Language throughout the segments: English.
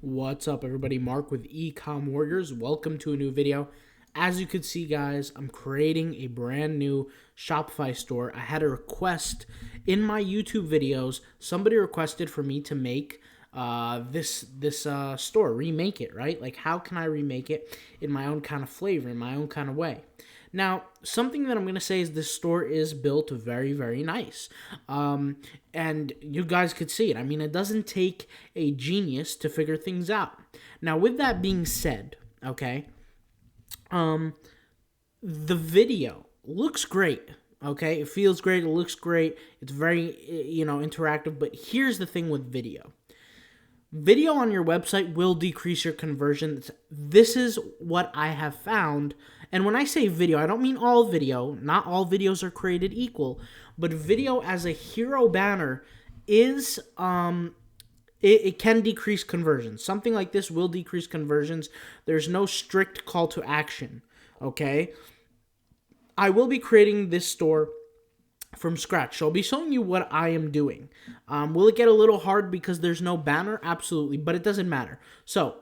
What's up, everybody? Mark with Ecom Warriors. Welcome to a new video. As you can see, guys, I'm creating a brand new Shopify store. I had a request in my YouTube videos. Somebody requested for me to make this store, remake it, right? Like, how can I remake it in my own kind of flavor, in my own kind of way? Now, something that I'm going to say is this store is built very, very nice. And you guys could see it. I mean, it doesn't take a genius to figure things out. Now, with that being said, okay, the video looks great. Okay, it feels great. It looks great. It's very, interactive. But here's the thing with video. Video on your website will decrease your conversion. This is what I have found. And when I say video, I don't mean all video. Not all videos are created equal. But video as a hero banner is, it can decrease conversions. Something like this will decrease conversions. There's no strict call to action. Okay? I will be creating this store from scratch. So I'll be showing you what I am doing. Will it get a little hard because there's no banner? Absolutely, but it doesn't matter. So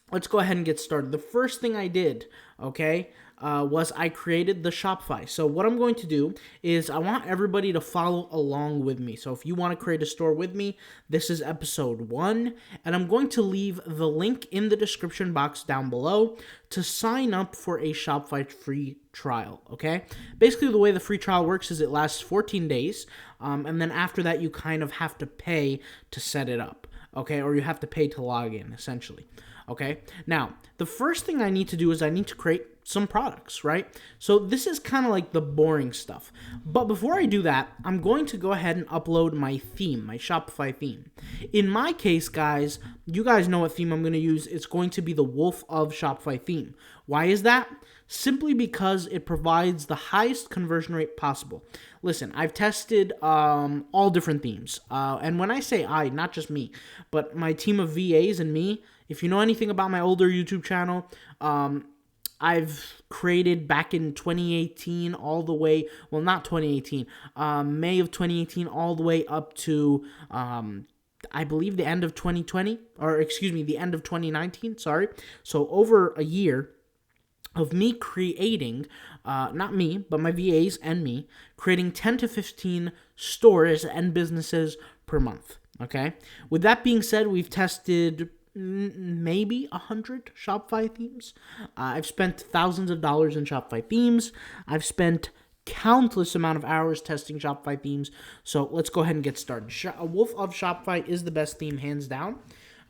let's go ahead and get started. The first thing I did, okay, was I created the Shopify. So what I'm going to do is I want everybody to follow along with me. So if you want to create a store with me, this is episode 1. And I'm going to leave the link in the description box down below to sign up for a Shopify free trial, okay? Basically, the way the free trial works is it lasts 14 days. And then after that, you kind of have to pay to set it up, okay? Or you have to pay to log in, essentially. Okay, now, the first thing I need to do is I need to create some products, right? So this is kind of like the boring stuff. But before I do that, I'm going to go ahead and upload my theme, my Shopify theme. In my case, guys, you guys know what theme I'm going to use. It's going to be the Wolf of Shopify theme. Why is that? Simply because it provides the highest conversion rate possible. Listen, I've tested all different themes. And when I say I, not just me, but my team of VAs and me, if you know anything about my older YouTube channel, I've created back in 2018 all the way, well, not 2018, May of 2018 all the way up to, I believe the end of 2020, or excuse me, the end of 2019, sorry. So over a year of me creating, not me, but my VAs and me, creating 10 to 15 stores and businesses per month, okay? With that being said, we've tested maybe 100 Shopify themes. I've spent thousands of dollars in Shopify themes. I've spent countless amount of hours testing Shopify themes. So let's go ahead and get started. Wolf of Shopify is the best theme, hands down.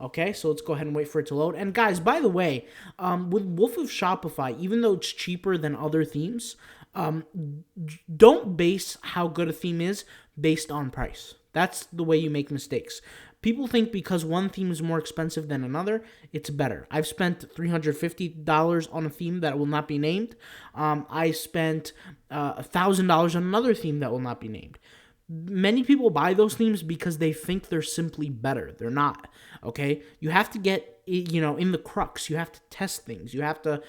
Okay, so let's go ahead and wait for it to load. And guys, by the way, with Wolf of Shopify, even though it's cheaper than other themes, don't base how good a theme is based on price. That's the way you make mistakes. People think because one theme is more expensive than another, it's better. I've spent $350 on a theme that will not be named. I spent $1,000 on another theme that will not be named. Many people buy those themes because they think they're simply better. They're not, okay? You have to get, in the crux. You have to test things. You have to,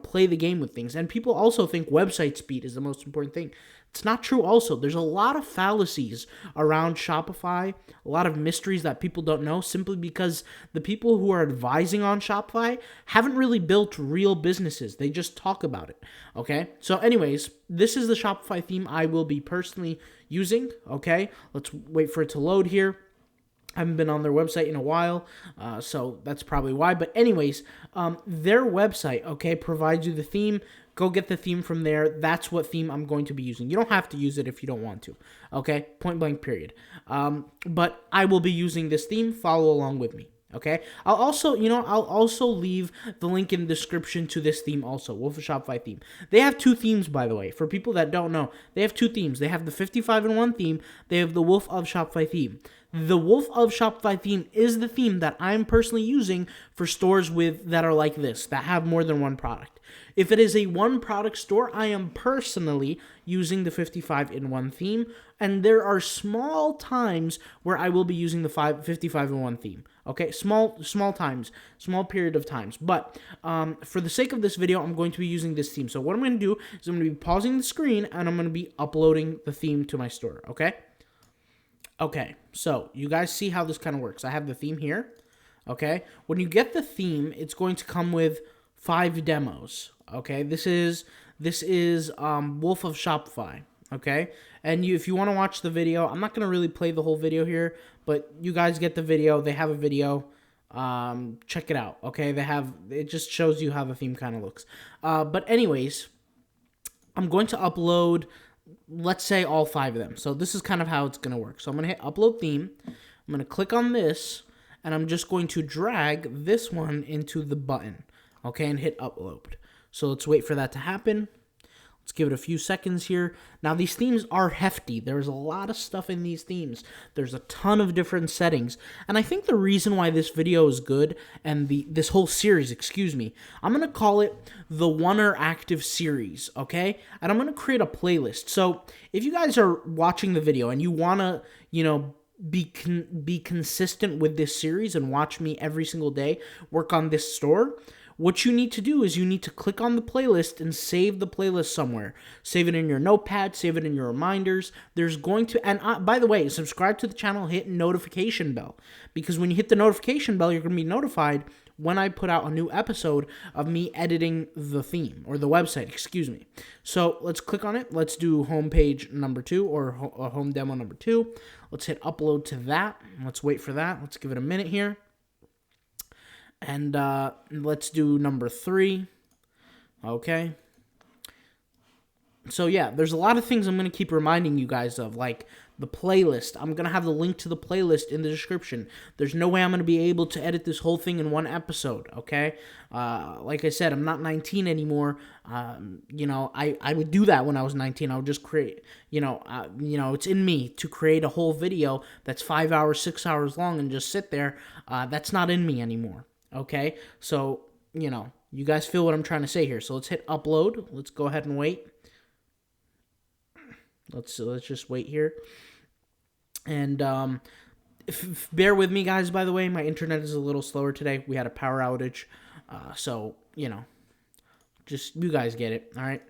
play the game with things. And people also think website speed is the most important thing. It's not true also. There's a lot of fallacies around Shopify, a lot of mysteries that people don't know simply because the people who are advising on Shopify haven't really built real businesses. They just talk about it, okay? So anyways, this is the Shopify theme I will be personally using, okay? Let's wait for it to load here. I haven't been on their website in a while, so that's probably why. But anyways, their website, okay, provides you the theme. Go get the theme from there. That's what theme I'm going to be using. You don't have to use it if you don't want to, okay? Point blank, period. But I will be using this theme. Follow along with me, okay? I'll also leave the link in the description to this theme also, Wolf of Shopify theme. They have two themes, by the way. For people that don't know, they have two themes. They have the 55-in-1 theme. They have the Wolf of Shopify theme. The Wolf of Shopify theme is the theme that I'm personally using for stores that are like this, that have more than one product. If it is a one-product store, I am personally using the 55-in-1 theme, and there are small times where I will be using the 55-in-1 theme. Okay, small times, small period of times. But for the sake of this video, I'm going to be using this theme. So what I'm going to do is I'm going to be pausing the screen, and I'm going to be uploading the theme to my store, okay? Okay, so you guys see how this kind of works. I have the theme here. Okay, when you get the theme, it's going to come with 5 demos. Okay, this is Wolf of Shopify. Okay, and if you want to watch the video, I'm not gonna really play the whole video here, but you guys get the video. They have a video. Check it out. Okay, it just shows you how the theme kind of looks. But anyways, I'm going to upload, let's say, all 5 of them. So this is kind of how it's gonna work. So I'm gonna hit upload theme. I'm gonna click on this, and I'm just going to drag this one into the button. Okay, and hit upload. So let's wait for that to happen. Let's give it a few seconds here. Now, these themes are hefty. There's a lot of stuff in these themes. There's a ton of different settings. And I think the reason why this video is good, and this whole series, I'm going to call it the Oneer Active Series, okay? And I'm going to create a playlist. So if you guys are watching the video and you want to, be consistent with this series and watch me every single day work on this store, what you need to do is you need to click on the playlist and save the playlist somewhere. Save it in your notepad, save it in your reminders. There's going to, and by the way, subscribe to the channel, hit notification bell, because when you hit the notification bell, you're going to be notified when I put out a new episode of me editing the theme, or the website, So let's click on it. Let's do homepage number 2, or home demo number 2. Let's hit upload to that. Let's wait for that. Let's give it a minute here. And let's do number 3. Okay. So yeah, there's a lot of things I'm going to keep reminding you guys of, like the playlist. I'm going to have the link to the playlist in the description. There's no way I'm going to be able to edit this whole thing in one episode, okay? Like I said, I'm not 19 anymore. I would do that when I was 19. I would just create, it's in me to create a whole video that's 5 hours, 6 hours long and just sit there. That's not in me anymore. Okay, so, you guys feel what I'm trying to say here. So let's hit upload. Let's go ahead and wait. Let's just wait here. And bear with me, guys, by the way. My internet is a little slower today. We had a power outage. So, just you guys get it, all right?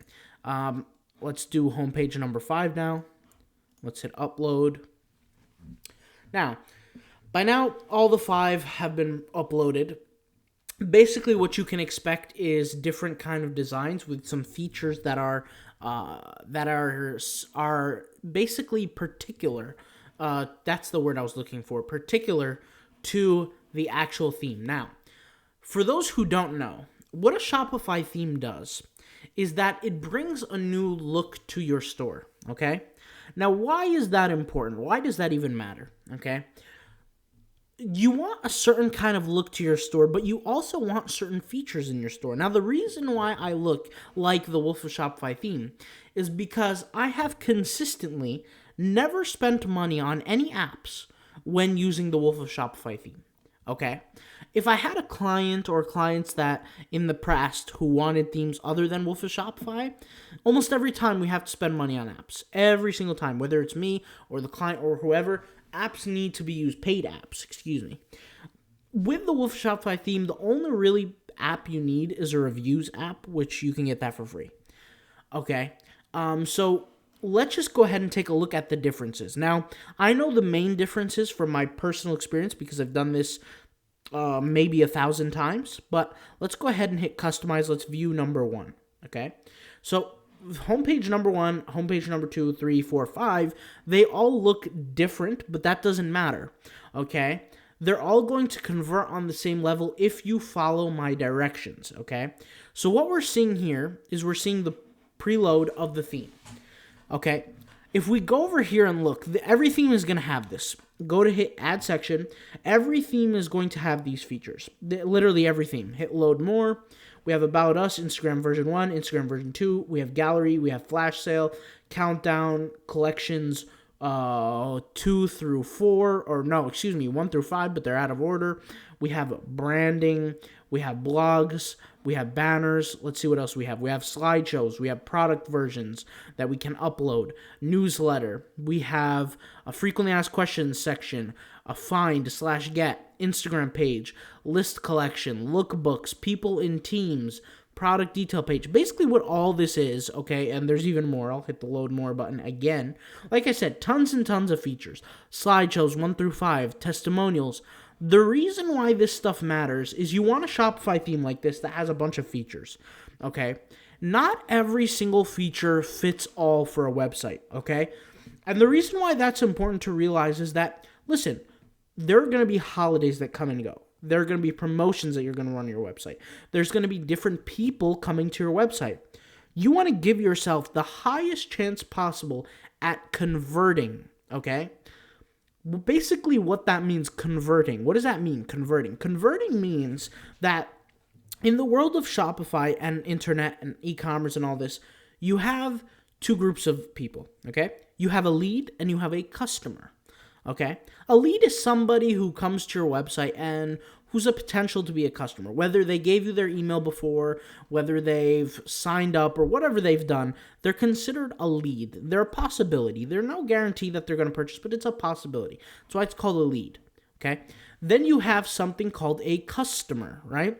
Let's do homepage number 5 now. Let's hit upload. Now, by now, all the 5 have been uploaded. Basically, what you can expect is different kind of designs with some features that are basically particular. That's the word I was looking for. Particular to the actual theme. Now, for those who don't know, what a Shopify theme does is that it brings a new look to your store. Okay. Now, why is that important? Why does that even matter? Okay. You want a certain kind of look to your store, but you also want certain features in your store. Now, the reason why I look like the Wolf of Shopify theme is because I have consistently never spent money on any apps when using the Wolf of Shopify theme. Okay? If I had a client or clients that in the past who wanted themes other than Wolf of Shopify, almost every time we have to spend money on apps. Every single time, whether it's me or the client or whoever, apps need to be used, paid apps, With the Wolf of Shopify theme, the only really app you need is a reviews app, which you can get that for free. Okay, so let's just go ahead and take a look at the differences. Now, I know the main differences from my personal experience because I've done this maybe 1,000 times, but let's go ahead and hit customize. Let's view number 1, okay? So homepage number 1, homepage number 2, 3, 4, 5, they all look different, but that doesn't matter, okay? They're all going to convert on the same level if you follow my directions, okay? So what we're seeing here is we're seeing the preload of the theme, okay? If we go over here and look, every theme is going to have this. Go to hit add section. Every theme is going to have these features. Literally every theme. Hit load more. We have About Us, Instagram version 1, Instagram version 2. We have Gallery, we have Flash Sale, Countdown, Collections 2 through 4, or no, 1 through 5, but they're out of order. We have branding, we have blogs, we have banners. Let's see what else we have. We have slideshows, we have product versions that we can upload, newsletter. We have a frequently asked questions section, a find/get, Instagram page, list collection, lookbooks, people in teams, product detail page. Basically what all this is, okay, and there's even more. I'll hit the load more button again. Like I said, tons and tons of features. Slideshows 1 through 5, testimonials, The reason why this stuff matters is you want a Shopify theme like this that has a bunch of features, okay? Not every single feature fits all for a website, okay? And the reason why that's important to realize is that, listen, there are going to be holidays that come and go. There are going to be promotions that you're going to run on your website. There's going to be different people coming to your website. You want to give yourself the highest chance possible at converting, okay? Well, basically what that means, converting. What does that mean, converting? Converting means that in the world of Shopify and internet and e-commerce and all this, you have two groups of people, okay? You have a lead and you have a customer, okay? A lead is somebody who comes to your website and who's a potential to be a customer. Whether they gave you their email before, whether they've signed up or whatever they've done, they're considered a lead. They're a possibility. They're no guarantee that they're going to purchase, but it's a possibility. That's why it's called a lead, okay? Then you have something called a customer, right?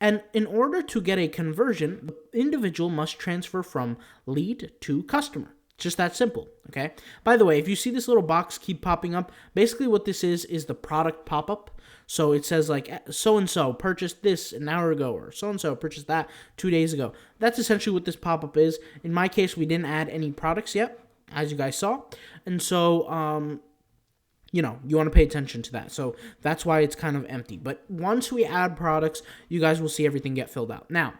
And in order to get a conversion, the individual must transfer from lead to customer. Just that simple, okay? By the way, if you see this little box keep popping up, basically what this is the product pop-up. So it says like, so-and-so purchased this an hour ago, or so-and-so purchased that 2 days ago. That's essentially what this pop-up is. In my case, we didn't add any products yet, as you guys saw. And so, you want to pay attention to that. So that's why it's kind of empty. But once we add products, you guys will see everything get filled out. Now,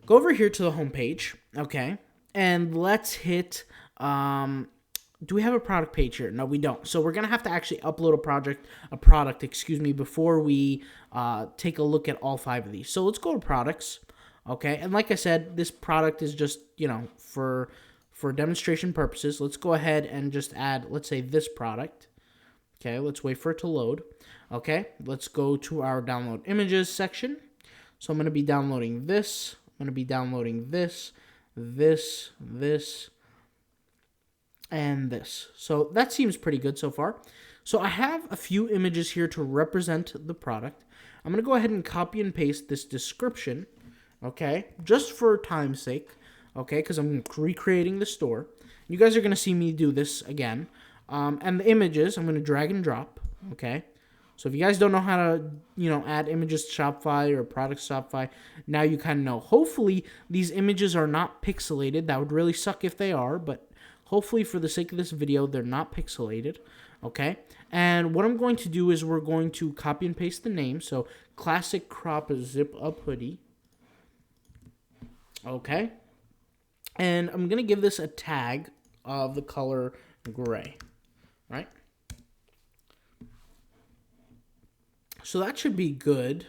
go over here to the home page, okay? And let's hit, do we have a product page here? No, we don't. So we're going to have to actually upload a product, before we take a look at all 5 of these. So let's go to products, okay? And like I said, this product is just, for demonstration purposes. Let's go ahead and just add, let's say, this product. Okay, let's wait for it to load. Okay, let's go to our download images section. So I'm going to be downloading this. I'm going to be downloading this, and this. So that seems pretty good so far. So I have a few images here to represent the product. I'm going to go ahead and copy and paste this description, okay, just for time's sake, okay, because I'm recreating the store. You guys are going to see me do this again. And the images, I'm going to drag and drop, okay? So if you guys don't know how to, add images to Shopify or products to Shopify, now you kind of know. Hopefully, these images are not pixelated. That would really suck if they are, but hopefully for the sake of this video, they're not pixelated, okay? And what I'm going to do is we're going to copy and paste the name. So, classic crop zip up hoodie, okay? And I'm going to give this a tag of the color gray. Right? So that should be good.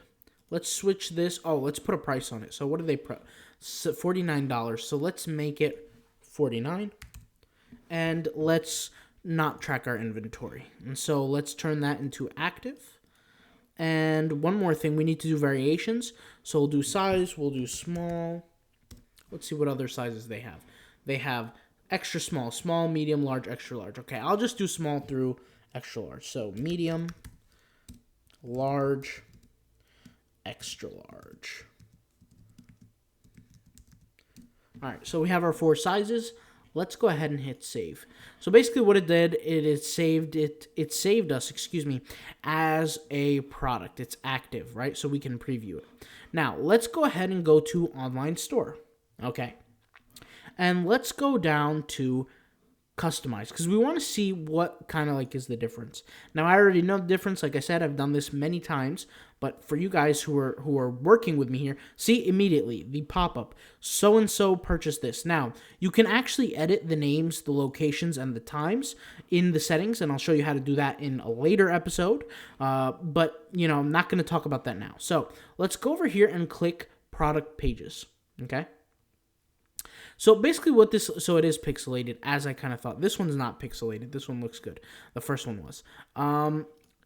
Let's switch this. Oh, let's put a price on it. So what do they put? $49. So let's make it $49. And let's not track our inventory. And so let's turn that into active. And one more thing, we need to do variations. So we'll do size, we'll do small. Let's see what other sizes they have. They have extra small, small, medium, large, extra large. Okay, I'll just do small through extra large. So medium, large, extra large. All right, so we have our 4 sizes. Let's go ahead and hit save. So basically what it did, it saved us, as a product. It's active, right? So we can preview it. Now, let's go ahead and go to online store. Okay. And let's go down to customize because we want to see what kind of is the difference. Now, I already know the difference. Like I said, I've done this many times. But for you guys who are working with me here, see immediately the pop-up. So-and-so purchased this. Now, you can actually edit the names, the locations, and the times in the settings. And I'll show you how to do that in a later episode. But, I'm not going to talk about that now. So let's go over here and click product pages. Okay. So basically it is pixelated as I kind of thought. This one's not pixelated. This one looks good. The first one was.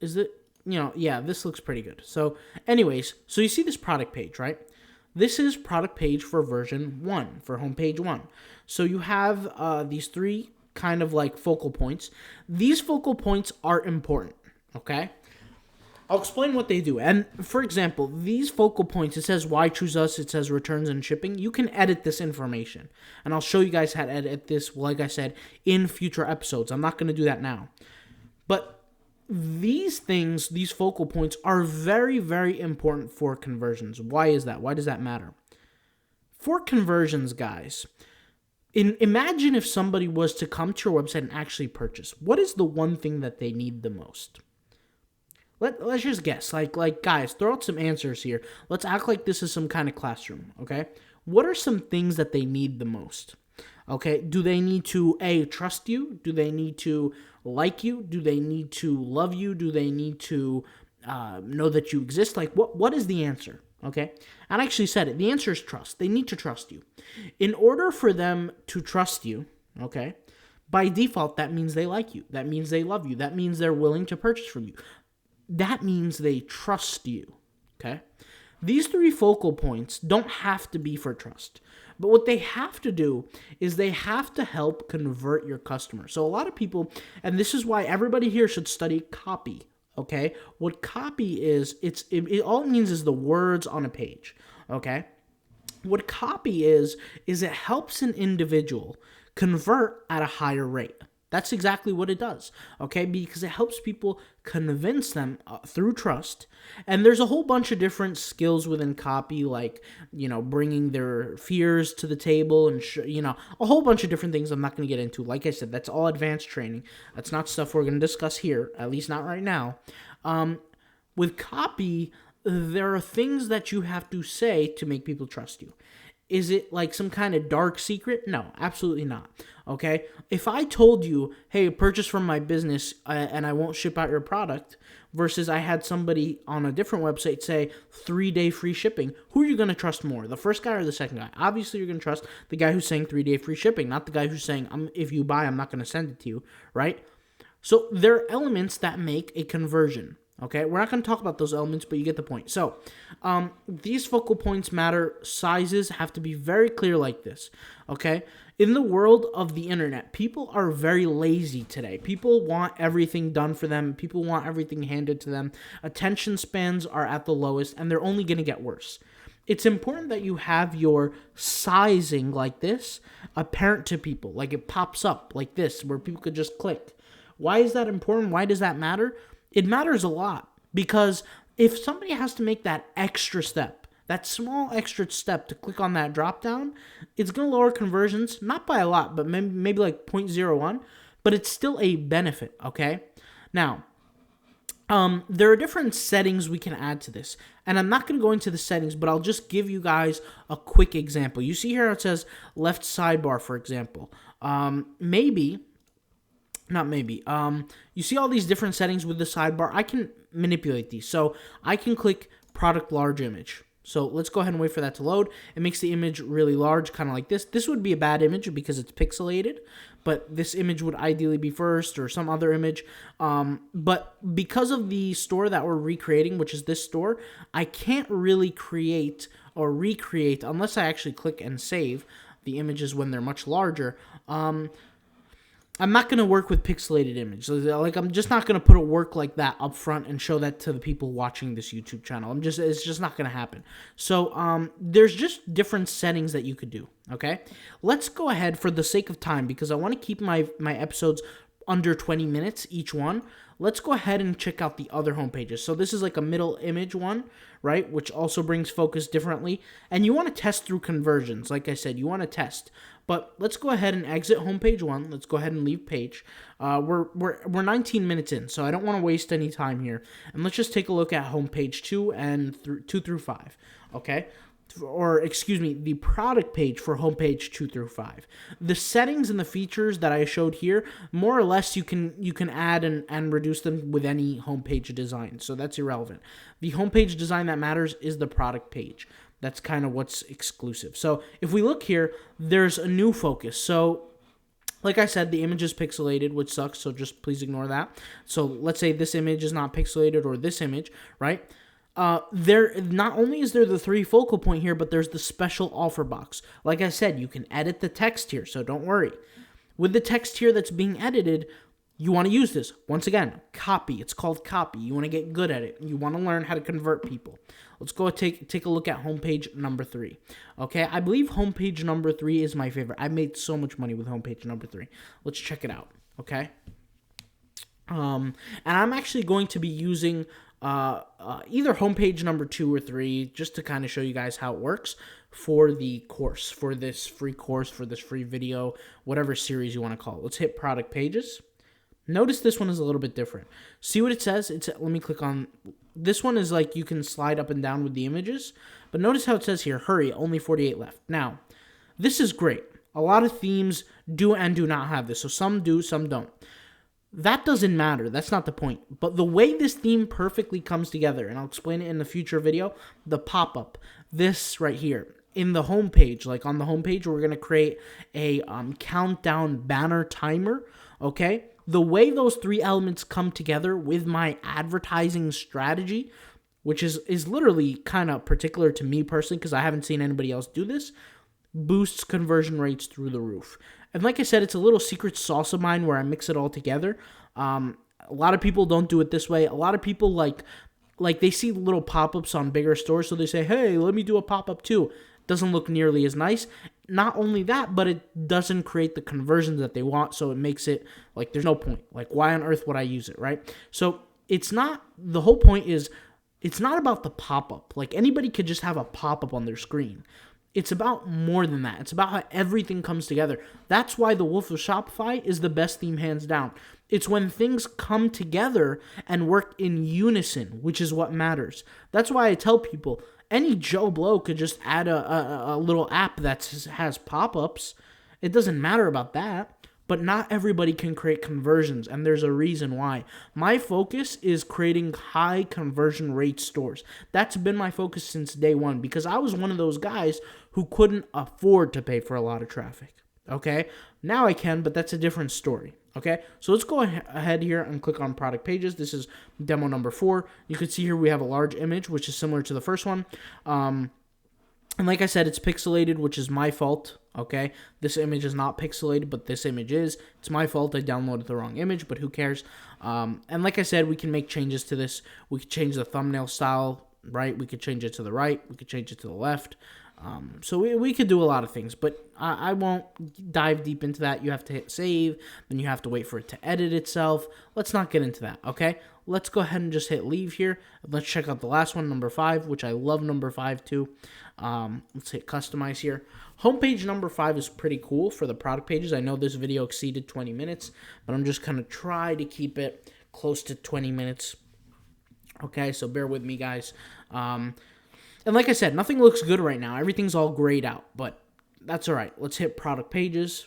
Is it, yeah, this looks pretty good. So anyways, so you see this product page, right? This is product page for version 1, for homepage 1. So you have these 3 kind of focal points. These focal points are important, okay? I'll explain what they do. And for example, these focal points, it says why choose us, it says returns and shipping. You can edit this information. And I'll show you guys how to edit this, like I said, in future episodes. I'm not going to do that now. But these things, these focal points are very, very important for conversions. Why is that? Why does that matter? For conversions, guys, imagine if somebody was to come to your website and actually purchase. What is the one thing that they need the most? Let's just guess. Like guys, throw out some answers here. Let's act like this is some kind of classroom, okay? What are some things that they need the most? Okay, do they need to trust you? Do they need to like you? Do they need to love you? Do they need to know that you exist? Like, what is the answer? Okay, and I actually said it. The answer is trust. They need to trust you. In order for them to trust you, okay, by default, that means they like you. That means they love you. That means they're willing to purchase from you. That means they trust you, okay? These three focal points don't have to be for trust. But what they have to do is they have to help convert your customer. So a lot of people, and this is why everybody here should study copy, okay? What copy is, it all it means is the words on a page, okay? What copy is it helps an individual convert at a higher rate. That's exactly what it does, okay? Because it helps people convince them through trust. And there's a whole bunch of different skills within copy, like, bringing their fears to the table and, a whole bunch of different things I'm not going to get into. Like I said, that's all advanced training. That's not stuff we're going to discuss here, at least not right now. With copy, there are things that you have to say to make people trust you. Is it like some kind of dark secret? No, absolutely not. Okay? If I told you, hey, purchase from my business and I won't ship out your product, versus I had somebody on a different website say 3-day free shipping, who are you going to trust more? The first guy or the second guy? Obviously, you're going to trust the guy who's saying 3-day free shipping, not the guy who's saying, if you buy, I'm not going to send it to you, right? So there are elements that make a conversion. Okay, we're not going to talk about those elements, but you get the point. So, these focal points matter. Sizes have to be very clear like this. Okay, in the world of the internet, people are very lazy today. People want everything done for them. People want everything handed to them. Attention spans are at the lowest, and they're only going to get worse. It's important that you have your sizing like this apparent to people, like it pops up like this, where people could just click. Why is that important? Why does that matter? It matters a lot, because if somebody has to make that extra step, that small extra step to click on that drop down, it's going to lower conversions, not by a lot, but maybe like 0.01, but it's still a benefit, okay? Now, there are different settings we can add to this, and I'm not going to go into the settings, but I'll just give you guys a quick example. You see here it says left sidebar, for example. You see all these different settings with the sidebar. I can manipulate these. So I can click product large image. So let's go ahead and wait for that to load. It makes the image really large, kind of like this. This would be a bad image because it's pixelated, but this image would ideally be first, or some other image. But because of the store that we're recreating, which is this store, I can't really create or recreate unless I actually click and save the images when they're much larger. I'm not going to work with pixelated images. Like, I'm just not going to put a work like that up front and show that to the people watching this YouTube channel. It's just not going to happen. So, there's just different settings that you could do, okay? Let's go ahead, for the sake of time, because I want to keep my episodes under 20 minutes each one. Let's go ahead and check out the other home pages. So this is like a middle image one, right, which also brings focus differently. And you want to test through conversions. Like I said, you want to test. But let's go ahead and exit homepage 1. Let's go ahead and leave page. We're 19 minutes in, so I don't want to waste any time here. And let's just take a look at homepage 2 and 2 through 5. Okay? Or excuse me, the product page for homepage 2 through 5. The settings and the features that I showed here, more or less you can add and reduce them with any homepage design. So that's irrelevant. The homepage design that matters is the product page. That's kind of what's exclusive. So if we look here, there's a new focus. So like I said, the image is pixelated, which sucks, so just please ignore that. So let's say this image is not pixelated, or this image, right? There not only is there the 3 focal point here, but there's the special offer box. Like I said, you can edit the text here, so don't worry. With the text here that's being edited, you want to use this. Once again, copy. It's called copy. You want to get good at it. You want to learn how to convert people. Let's go take a look at homepage number 3. Okay, I believe homepage number 3 is my favorite. I made so much money with homepage number 3. Let's check it out. Okay. And I'm actually going to be using either homepage number 2 or 3 just to kind of show you guys how it works for the course, for this free course, for this free video, whatever series you want to call it. Let's hit product pages. Notice this one is a little bit different. See what it says? Let me click on, this one is like you can slide up and down with the images, but notice how it says here, hurry, only 48 left. Now, this is great. A lot of themes do and do not have this, so some do, some don't. That doesn't matter. That's not the point. But the way this theme perfectly comes together, and I'll explain it in the future video, the pop-up, this right here, in the homepage, like on the homepage, we're going to create a countdown banner timer, okay? The way those 3 elements come together with my advertising strategy, which is literally kind of particular to me personally because I haven't seen anybody else do this, boosts conversion rates through the roof. And like I said, it's a little secret sauce of mine where I mix it all together. A lot of people don't do it this way. A lot of people like they see little pop-ups on bigger stores, so they say, hey, let me do a pop-up too. Doesn't look nearly as nice. Not only that, but it doesn't create the conversions that they want, so it makes it like there's no point. Like, why on earth would I use it, right? So it's not, the whole point is, it's not about the pop-up. Like, anybody could just have a pop-up on their screen. It's about more than that. It's about how everything comes together. That's why the Wolf of Shopify is the best theme hands down. It's when things come together and work in unison, which is what matters. That's why I tell people, any Joe Blow could just add a little app that has pop-ups. It doesn't matter about that. But not everybody can create conversions, and there's a reason why. My focus is creating high conversion rate stores. That's been my focus since day one because I was one of those guys who couldn't afford to pay for a lot of traffic. Okay? Now I can, but that's a different story. Okay? So let's go ahead here and click on product pages. This is demo number 4. You can see here we have a large image, which is similar to the first one. And like I said, it's pixelated, which is my fault, okay? This image is not pixelated, but this image is. It's my fault. I downloaded the wrong image, but who cares? And like I said, we can make changes to this. We could change the thumbnail style, right? We could change it to the right. We could change it to the left. So we could do a lot of things, but I won't dive deep into that. You have to hit save, then you have to wait for it to edit itself. Let's not get into that, okay? Let's go ahead and just hit leave here. Let's check out the last one, number 5, which I love number 5 too. Let's hit customize here. Homepage number 5 is pretty cool for the product pages. I know this video exceeded 20 minutes, but I'm just going to try to keep it close to 20 minutes. Okay, so bear with me, guys. And like I said, nothing looks good right now. Everything's all grayed out, but that's all right. Let's hit product pages.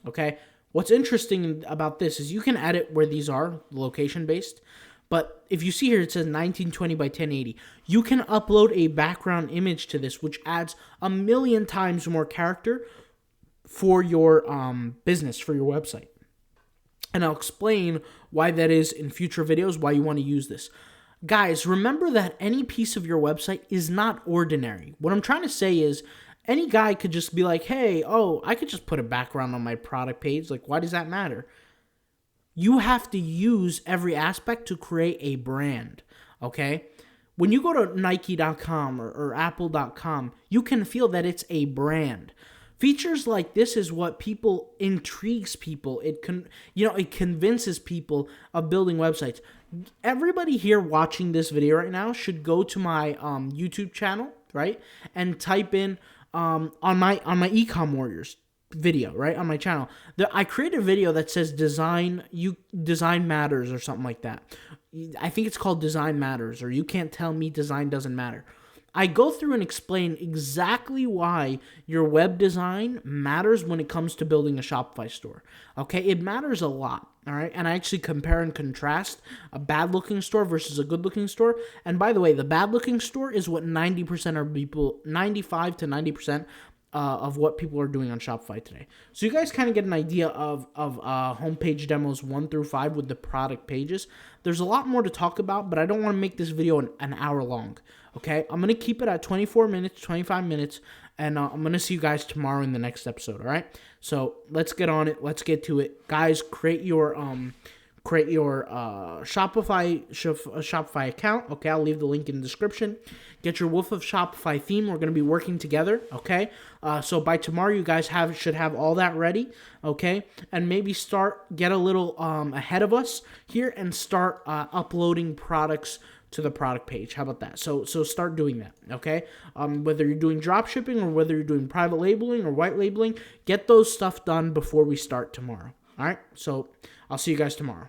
Okay. What's interesting about this is you can edit where these are, location-based. But if you see here, it says 1920 by 1080. You can upload a background image to this, which adds 1,000,000 times more character for your business, for your website. And I'll explain why that is in future videos, why you want to use this. Guys, remember that any piece of your website is not ordinary. What I'm trying to say is any guy could just be like, hey, I could just put a background on my product page. Like, why does that matter? You have to use every aspect to create a brand, okay? When you go to Nike.com or Apple.com, you can feel that it's a brand. Features like this is what intrigues people. It convinces people of building websites. Everybody here watching this video right now should go to my YouTube channel, right, and type in on my Ecom Warriors video, right, on my channel. I created a video that says design matters or something like that. I think it's called Design Matters, or you can't tell me design doesn't matter. I go through and explain exactly why your web design matters when it comes to building a Shopify store. Okay, it matters a lot. All right, and I actually compare and contrast a bad-looking store versus a good-looking store. And by the way, the bad-looking store is what 90% of people, 95 to 90% of what people are doing on Shopify today. So you guys kind of get an idea of homepage demos 1 through 5 with the product pages. There's a lot more to talk about, but I don't want to make this video an hour long. Okay, I'm going to keep it at 24 minutes, 25 minutes, and I'm going to see you guys tomorrow in the next episode, all right? So let's get on it. Let's get to it. Guys, create your create your Shopify account. Okay, I'll leave the link in the description. Get your Wolf of Shopify theme. We're going to be working together. Okay, so by tomorrow, you guys should have all that ready. Okay, and maybe get a little ahead of us here and start uploading products to the product page. How about that? So start doing that, okay? Whether you're doing drop shipping or whether you're doing private labeling or white labeling, get those stuff done before we start tomorrow. All right? So I'll see you guys tomorrow.